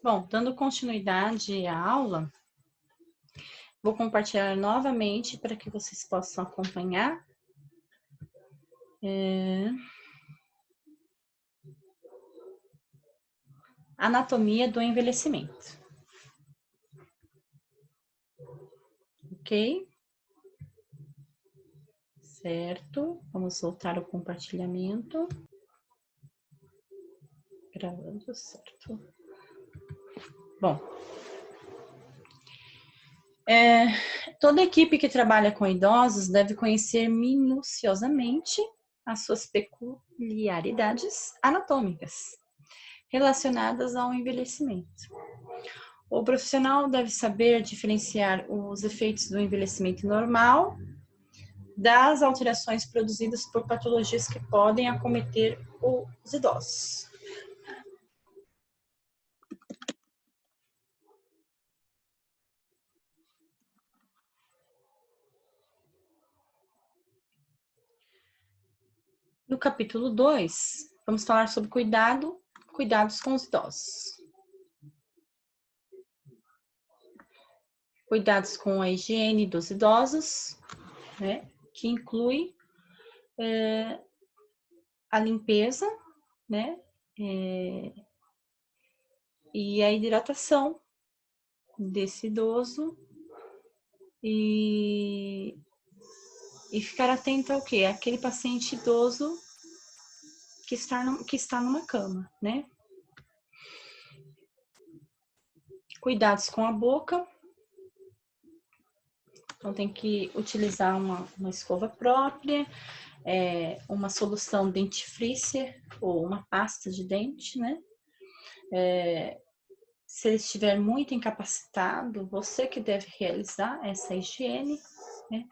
Bom, dando continuidade à aula, vou compartilhar novamente para que vocês possam acompanhar. Anatomia do envelhecimento. Ok? Certo. Vamos voltar ao compartilhamento. Gravando, certo. Bom. Toda equipe que trabalha com idosos deve conhecer minuciosamente as suas peculiaridades anatômicas relacionadas ao envelhecimento. O profissional deve saber diferenciar os efeitos do envelhecimento normal das alterações produzidas por patologias que podem acometer os idosos. No capítulo 2, vamos falar sobre cuidados com os idosos. Cuidados com a higiene dos idosos, né, que inclui a limpeza, né, e a hidratação desse idoso e ficar atento ao quê? Aquele paciente idoso que está numa cama, né? Cuidados com a boca. Então, tem que utilizar uma escova própria, uma solução dentifrícia ou uma pasta de dente, né? Se ele estiver muito incapacitado, você que deve realizar essa higiene, né?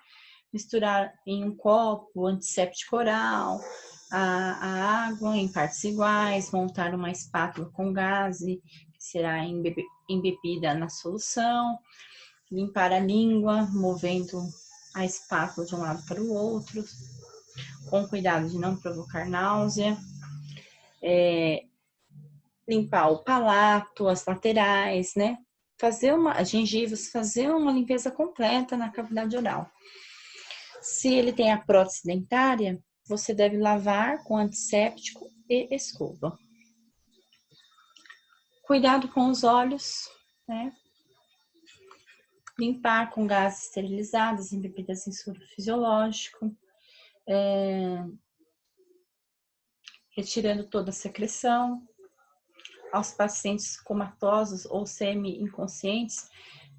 Misturar em um copo antisséptico oral, a água em partes iguais, montar uma espátula com gaze, que será embebida na solução, limpar a língua, movendo a espátula de um lado para o outro, com cuidado de não provocar náusea, limpar o palato, as laterais, né? Gengivas, fazer uma limpeza completa na cavidade oral. Se ele tem a prótese dentária, você deve lavar com antisséptico e escova. Cuidado com os olhos, né? Limpar com gases esterilizados, embebidas em soro fisiológico, retirando toda a secreção. Aos pacientes comatosos ou semi-inconscientes,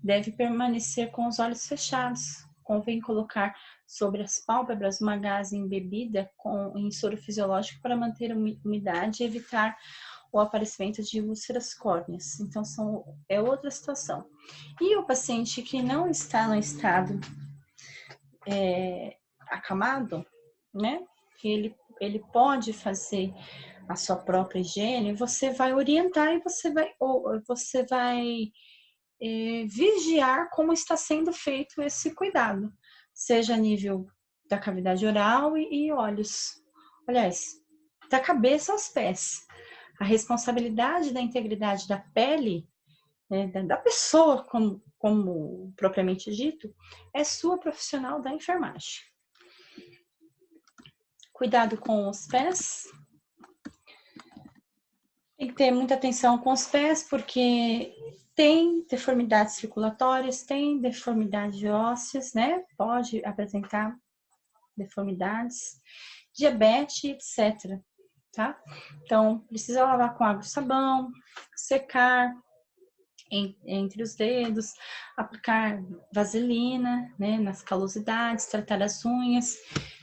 deve permanecer com os olhos fechados. Convém colocar sobre as pálpebras uma gaze embebida em soro fisiológico para manter a umidade e evitar o aparecimento de úlceras córneas. Então, é outra situação. E o paciente que não está no estado acamado, né? Que ele pode fazer a sua própria higiene, você vai orientar e você vai vigiar como está sendo feito esse cuidado, seja a nível da cavidade oral e olhos. Aliás, da cabeça aos pés. A responsabilidade da integridade da pele, né, da pessoa como propriamente dito, é sua, profissional da enfermagem. Cuidado com os pés. Tem que ter muita atenção com os pés, porque tem deformidades circulatórias, tem deformidades ósseas, né? Pode apresentar deformidades, diabetes, etc. Tá? Então, precisa lavar com água e sabão, secar entre os dedos, aplicar vaselina, né, nas calosidades, tratar as unhas,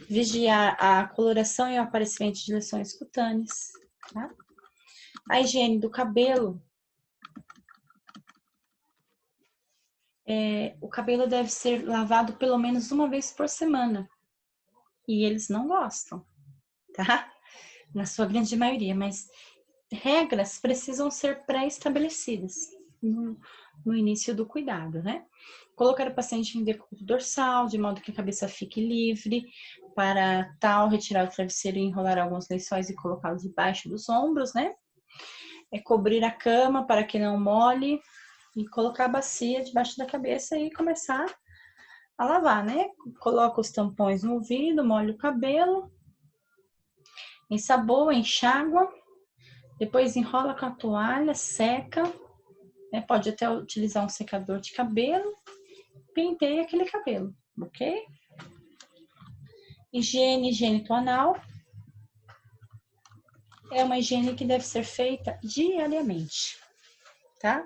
vigiar a coloração e o aparecimento de lesões cutâneas, tá? A higiene do cabelo. O cabelo deve ser lavado pelo menos uma vez por semana. E eles não gostam, tá? Na sua grande maioria, mas regras precisam ser pré-estabelecidas no início do cuidado, né? Colocar o paciente em decúbito dorsal, de modo que a cabeça fique livre, para tal, retirar o travesseiro e enrolar alguns lençóis e colocá-los debaixo dos ombros, né? é cobrir a cama para que não molhe e colocar a bacia debaixo da cabeça e começar a lavar, né? Coloca os tampões no ouvido, molha o cabelo, ensaboa, enxágua, depois enrola com a toalha, seca, né? Pode até utilizar um secador de cabelo, penteia aquele cabelo, ok? Higiene genital-anal é uma higiene que deve ser feita diariamente, tá?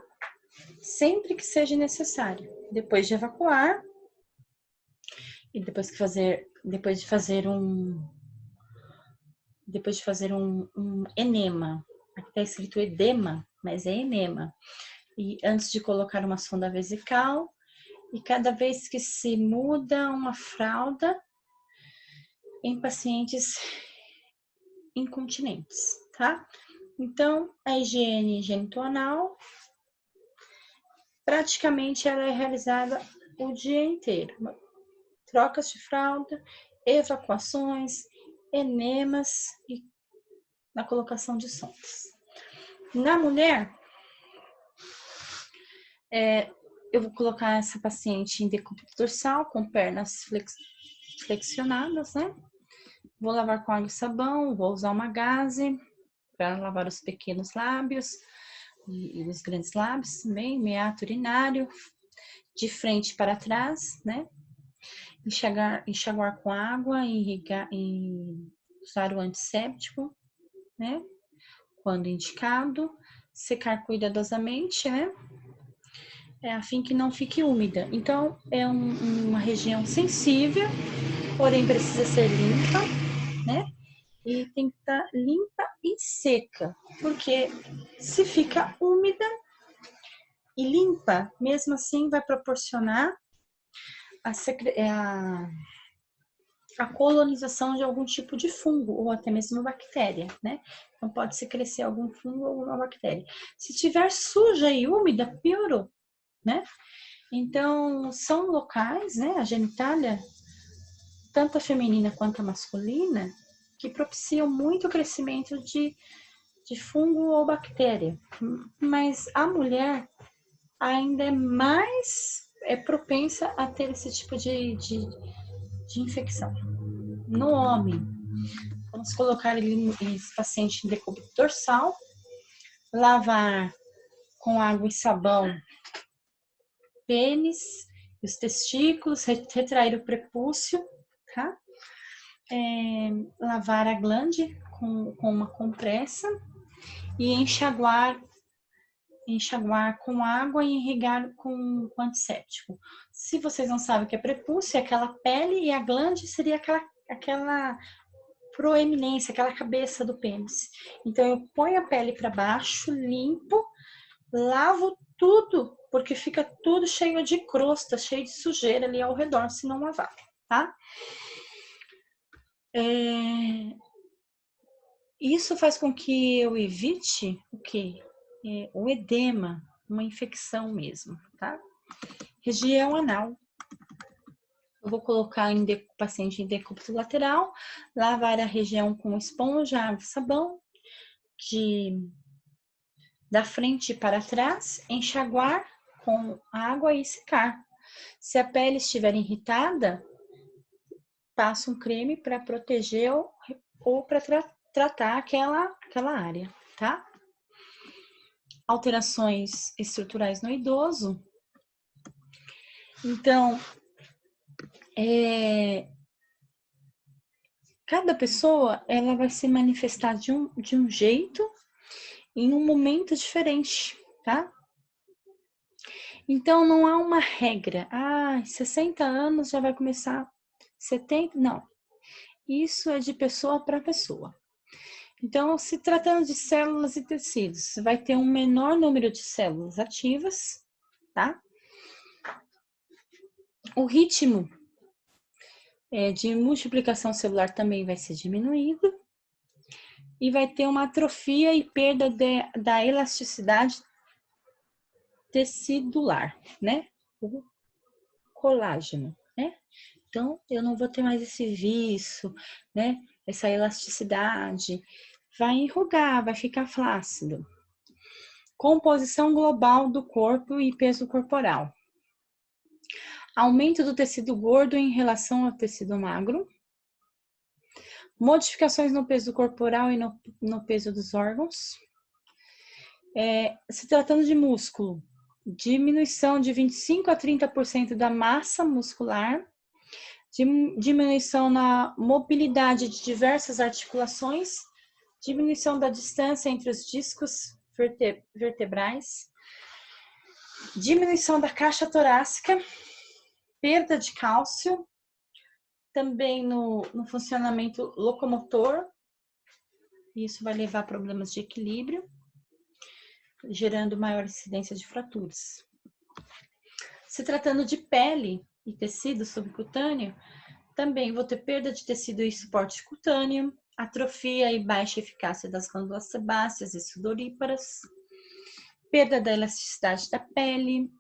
Sempre que seja necessário. Depois de evacuar e depois de fazer um enema. Aqui está escrito edema, mas é enema. E antes de colocar uma sonda vesical, e cada vez que se muda uma fralda em pacientes incontinentes, tá? Então, a higiene genital-anal, praticamente ela é realizada o dia inteiro. Trocas de fralda, evacuações, enemas e na colocação de sondas. Na mulher, eu vou colocar essa paciente em decúbito dorsal, com pernas flexionadas, né? Vou lavar com água e sabão, vou usar uma gaze para lavar os pequenos lábios e os grandes lábios também, meato urinário, de frente para trás, né? Enxaguar com água e usar o antisséptico, né? Quando indicado, secar cuidadosamente, né? A fim que não fique úmida. Então, é uma região sensível, porém precisa ser limpa, né? E tem que estar limpa e seca, porque se fica úmida e limpa, mesmo assim vai proporcionar a colonização de algum tipo de fungo ou até mesmo bactéria, né? Então pode-se crescer algum fungo ou uma bactéria. Se estiver suja e úmida, piorou, né? Então são locais, né? A genitália, tanto a feminina quanto a masculina, que propiciam muito o crescimento de fungo ou bactéria. Mas a mulher ainda é mais propensa a ter esse tipo de infecção. No homem, vamos colocar esse paciente em decúbito dorsal, lavar com água e sabão pênis, os testículos, retrair o prepúcio, tá? Lavar a glande com uma compressa e enxaguar com água e irrigar com antisséptico. Se vocês não sabem o que é prepúcio, é aquela pele, e a glande seria aquela proeminência, aquela cabeça do pênis. Então eu ponho a pele para baixo, limpo, lavo tudo, porque fica tudo cheio de crosta, cheio de sujeira ali ao redor, se não lavar, tá? Isso faz com que eu evite o quê? O edema, uma infecção mesmo, tá? Região anal. Eu vou colocar paciente em decúbito lateral, lavar a região com esponja, água e sabão, da frente para trás, enxaguar com água e secar. Se a pele estiver irritada, passa um creme para proteger ou para tratar aquela área, tá? Alterações estruturais no idoso. Então, cada pessoa ela vai se manifestar de um jeito em um momento diferente, tá? Então, não há uma regra. 60 anos já vai começar, 70, não. Isso é de pessoa para pessoa. Então, se tratando de células e tecidos, vai ter um menor número de células ativas, tá? O ritmo de multiplicação celular também vai ser diminuído e vai ter uma atrofia e perda da elasticidade tecidular, né? O colágeno, né? Então, eu não vou ter mais esse viço, né? Essa elasticidade. Vai enrugar, vai ficar flácido. Composição global do corpo e peso corporal. Aumento do tecido gordo em relação ao tecido magro. Modificações no peso corporal e no peso dos órgãos. Se tratando de músculo, diminuição de 25% a 30% da massa muscular, diminuição na mobilidade de diversas articulações, diminuição da distância entre os discos vertebrais, diminuição da caixa torácica, perda de cálcio, também no funcionamento locomotor, isso vai levar a problemas de equilíbrio, gerando maior incidência de fraturas. Se tratando de pele e tecido subcutâneo, também vou ter perda de tecido e suporte cutâneo, atrofia e baixa eficácia das glândulas sebáceas e sudoríparas, perda da elasticidade da pele,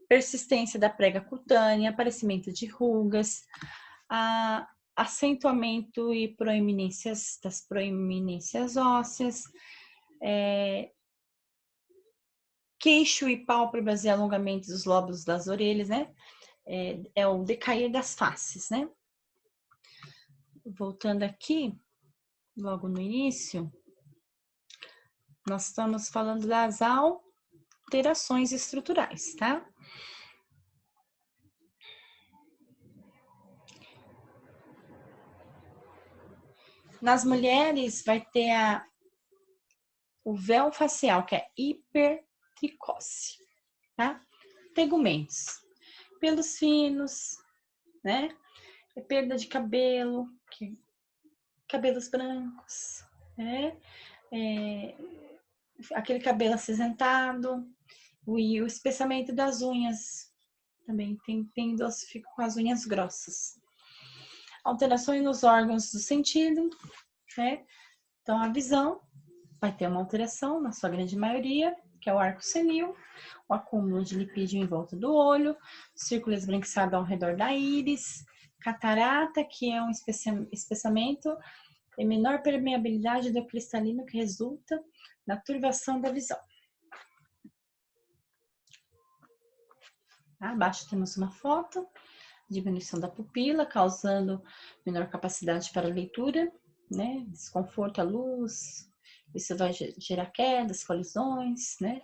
persistência da prega cutânea, aparecimento de rugas, acentuamento e proeminências das proeminências ósseas, queixo e pálpebras e alongamento dos lóbulos das orelhas, né? É o decair das faces, né? Voltando aqui, logo no início, nós estamos falando das alterações estruturais, tá? Nas mulheres vai ter o véu facial, que é hipertricose, tá? Tegumentos, pelos finos, né? Perda de cabelo, cabelos brancos, né? Aquele cabelo acinzentado, e o espessamento das unhas, também tem idosos que ficam com as unhas grossas. Alterações nos órgãos do sentido, né? Então, a visão vai ter uma alteração, na sua grande maioria, que é o arco senil, o acúmulo de lipídio em volta do olho, círculo esbranquiçado ao redor da íris, catarata, que é um espessamento e menor permeabilidade do cristalino que resulta na turvação da visão. Abaixo temos uma foto, diminuição da pupila, causando menor capacidade para leitura, né? Desconforto à luz, isso vai gerar quedas, colisões, né?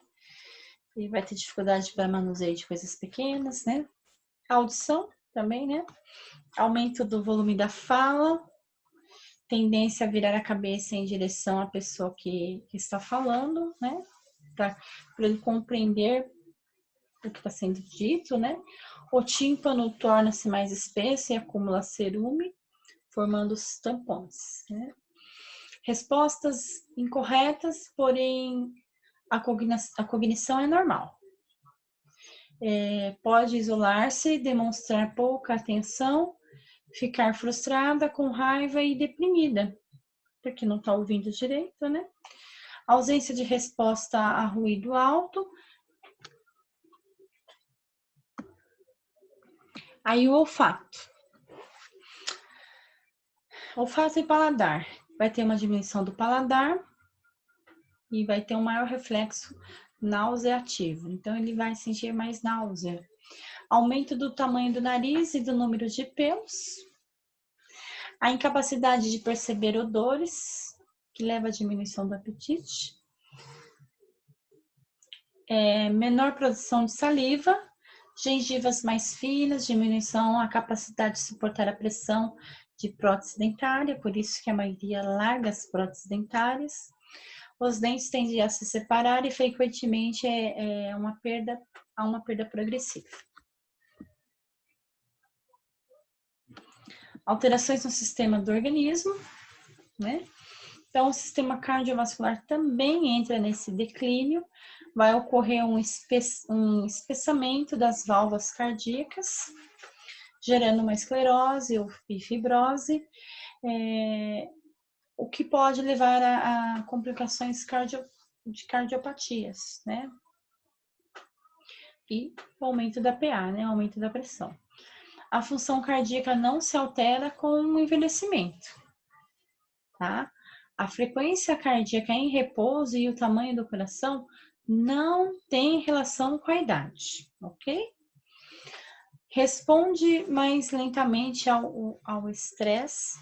E vai ter dificuldade para manuseio de coisas pequenas, né? A audição também, né? Aumento do volume da fala, tendência a virar a cabeça em direção à pessoa que está falando, né? Para ele compreender o que está sendo dito, né? O tímpano torna-se mais espesso e acumula cerume, formando os tampões, né? Respostas incorretas, porém a cognição é normal. Pode isolar-se, demonstrar pouca atenção, ficar frustrada, com raiva e deprimida, porque não está ouvindo direito, né? Ausência de resposta a ruído alto. Aí o olfato. Olfato e paladar. Vai ter uma diminuição do paladar e vai ter um maior reflexo nauseativo. Então, ele vai sentir mais náusea. Aumento do tamanho do nariz e do número de pelos. A incapacidade de perceber odores, que leva à diminuição do apetite. Menor produção de saliva. Gengivas mais finas, diminuição a capacidade de suportar a pressão de prótese dentária, por isso que a maioria larga as próteses dentárias. Os dentes tendem a se separar e frequentemente há uma perda progressiva. Alterações no sistema do organismo, né? Então, o sistema cardiovascular também entra nesse declínio. Vai ocorrer um espessamento das válvulas cardíacas, gerando uma esclerose e fibrose, o que pode levar a complicações de cardiopatias, né? E o aumento da PA, né? Aumento da pressão. A função cardíaca não se altera com o envelhecimento, tá? A frequência cardíaca em repouso e o tamanho do coração não tem relação com a idade, ok? Responde mais lentamente ao estresse.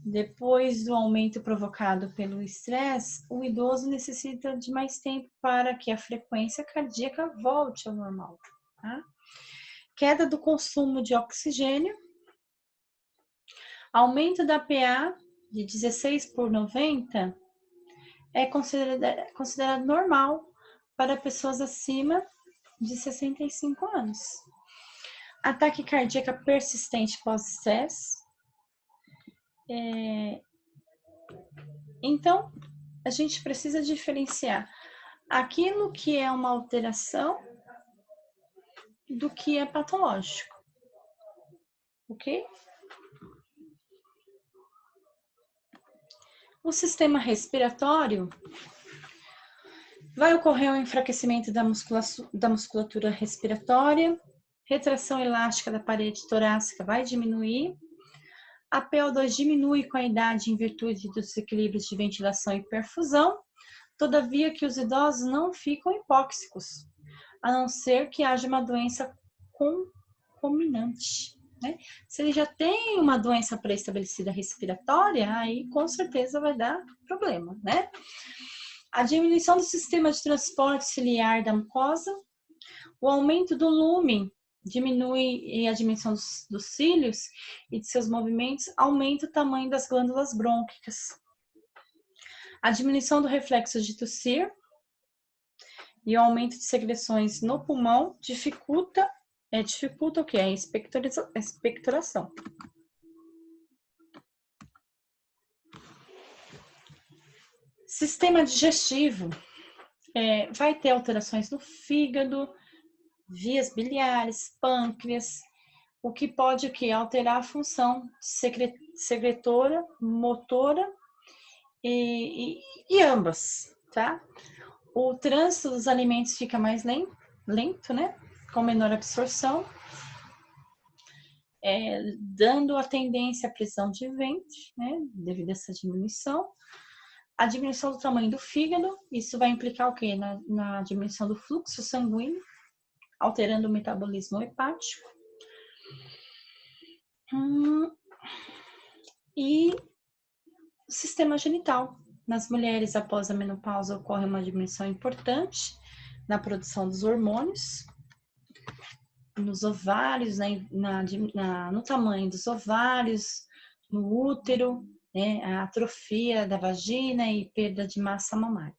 Depois do aumento provocado pelo estresse, o idoso necessita de mais tempo para que a frequência cardíaca volte ao normal. Tá? Queda do consumo de oxigênio, aumento da PA de 16/90 é considerado normal para pessoas acima de 65 anos. Ataque cardíaco persistente pós-estresse. Então, a gente precisa diferenciar aquilo que é uma alteração do que é patológico, ok? O sistema respiratório vai ocorrer um enfraquecimento da musculatura respiratória, retração elástica da parede torácica vai diminuir, a PO2 diminui com a idade em virtude dos desequilíbrios de ventilação e perfusão, todavia que os idosos não ficam hipóxicos, a não ser que haja uma doença concomitante. Né? Se ele já tem uma doença pré-estabelecida respiratória, aí com certeza vai dar problema, né? A diminuição do sistema de transporte ciliar da mucosa, o aumento do lume diminui a dimensão dos cílios e de seus movimentos, aumenta o tamanho das glândulas brônquicas. A diminuição do reflexo de tossir e o aumento de secreções no pulmão dificulta o que? A expectoração. Sistema digestivo vai ter alterações no fígado, vias biliares, pâncreas, o que pode alterar a função secretora, motora e ambas, tá? O trânsito dos alimentos fica mais lento, né? Com menor absorção, dando a tendência à prisão de ventre, né? Devido a essa diminuição. A diminuição do tamanho do fígado, isso vai implicar o quê? Na diminuição do fluxo sanguíneo, alterando o metabolismo hepático. E o sistema genital. Nas mulheres, após a menopausa, ocorre uma diminuição importante na produção dos hormônios, nos ovários, no tamanho dos ovários, no útero, né, a atrofia da vagina e perda de massa mamária.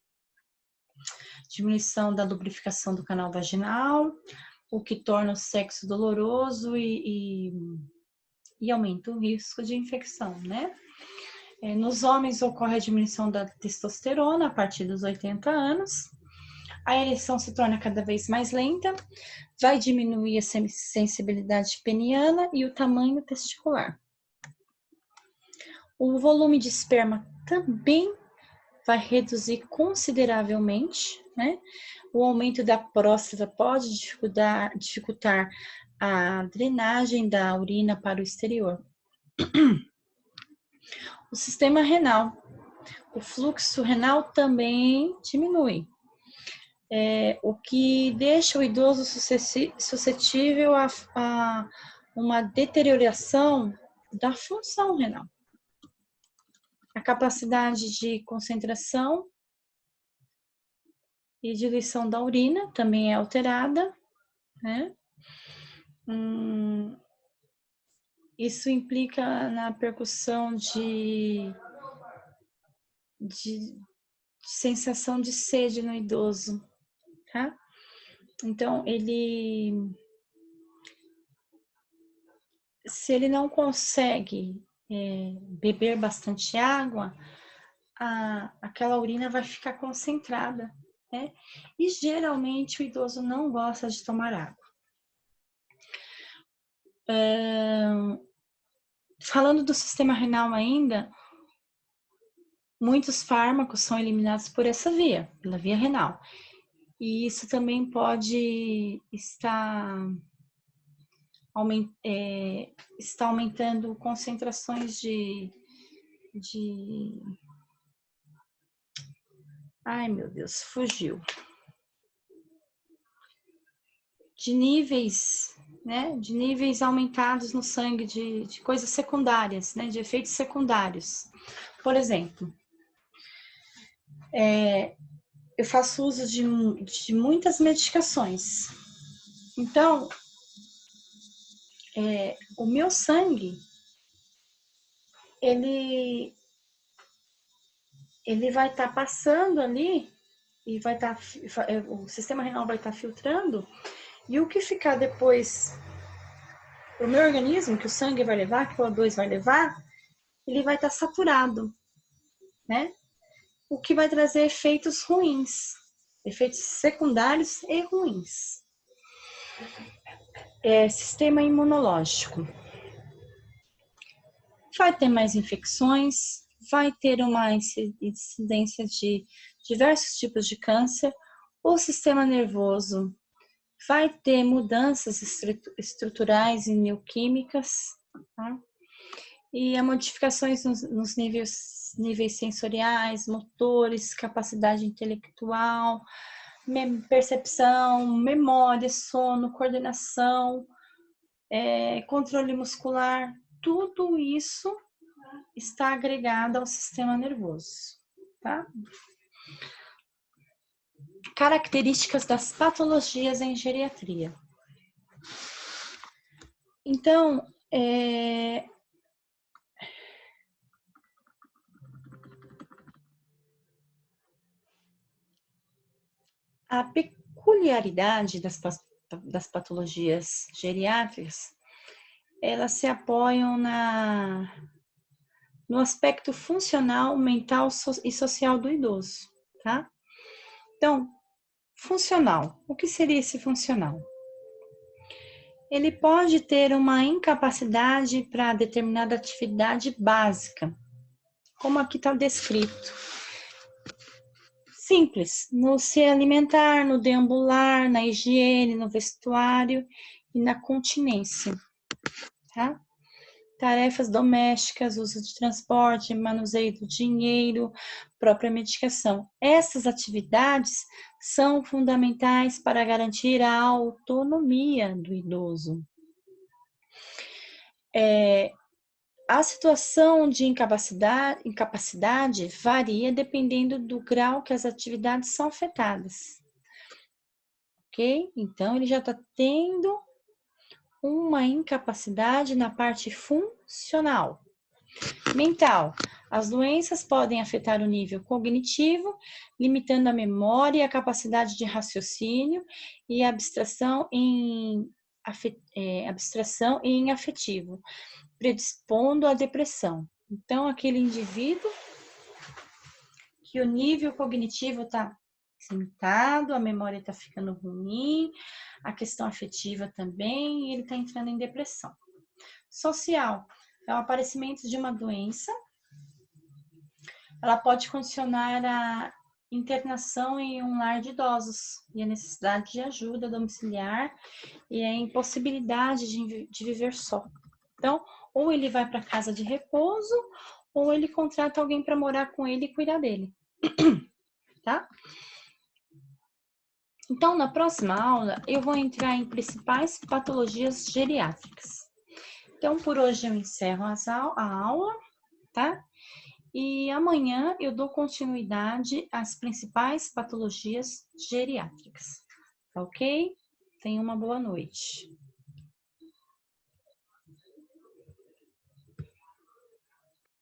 Diminuição da lubrificação do canal vaginal, o que torna o sexo doloroso e aumenta o risco de infecção, né? Nos homens ocorre a diminuição da testosterona a partir dos 80 anos, a ereção se torna cada vez mais lenta, vai diminuir a sensibilidade peniana e o tamanho testicular. O volume de esperma também vai reduzir consideravelmente, né? O aumento da próstata pode dificultar a drenagem da urina para o exterior. O sistema renal. O fluxo renal também diminui, o que deixa o idoso suscetível a uma deterioração da função renal. A capacidade de concentração e diluição da urina também é alterada, né? Isso implica na percussão de sensação de sede no idoso, tá? Então, se ele não consegue beber bastante água, aquela urina vai ficar concentrada, né? E geralmente o idoso não gosta de tomar água. Falando do sistema renal ainda, muitos fármacos são eliminados por essa via, pela via renal. E isso também pode estar aumentando concentrações ai meu Deus, fugiu. de níveis, né, de níveis aumentados no sangue de coisas secundárias, né, de efeitos secundários. Por exemplo, eu faço uso de muitas medicações. Então, o meu sangue, ele vai estar passando ali e vai estar, o sistema renal vai estar filtrando, e o que ficar depois para o meu organismo, que o sangue vai levar, que o O2 vai levar, ele vai estar saturado, né? O que vai trazer efeitos ruins, efeitos secundários e ruins. Sistema imunológico. Vai ter mais infecções, vai ter uma incidência de diversos tipos de câncer. O sistema nervoso vai ter mudanças estruturais e neoquímicas, tá? E há modificações nos níveis sensoriais, motores, capacidade intelectual, percepção, memória, sono, coordenação, controle muscular. Tudo isso está agregado ao sistema nervoso, tá? Características das patologias em geriatria. Então, a peculiaridade das patologias geriátricas, elas se apoiam no aspecto funcional, mental e social do idoso, tá? Então, funcional. O que seria esse funcional? Ele pode ter uma incapacidade para determinada atividade básica, como aqui está descrito. Simples, no se alimentar, no deambular, na higiene, no vestuário e na continência, tá? Tarefas domésticas, uso de transporte, manuseio do dinheiro, própria medicação. Essas atividades são fundamentais para garantir a autonomia do idoso. A situação de incapacidade varia dependendo do grau que as atividades são afetadas. Ok? Então, ele já está tendo uma incapacidade na parte funcional. Mental. As doenças podem afetar o nível cognitivo, limitando a memória e a capacidade de raciocínio e abstração em afetivo, predispondo à depressão. Então, aquele indivíduo que o nível cognitivo está limitado, a memória está ficando ruim, a questão afetiva também, e ele está entrando em depressão. Social. É o aparecimento de uma doença. Ela pode condicionar a internação em um lar de idosos e a necessidade de ajuda domiciliar e a impossibilidade de viver só. Então, ou ele vai para casa de repouso, ou ele contrata alguém para morar com ele e cuidar dele, tá? Então, na próxima aula, eu vou entrar em principais patologias geriátricas. Então, por hoje eu encerro a aula, tá? E amanhã eu dou continuidade às principais patologias geriátricas, ok? Tenha uma boa noite.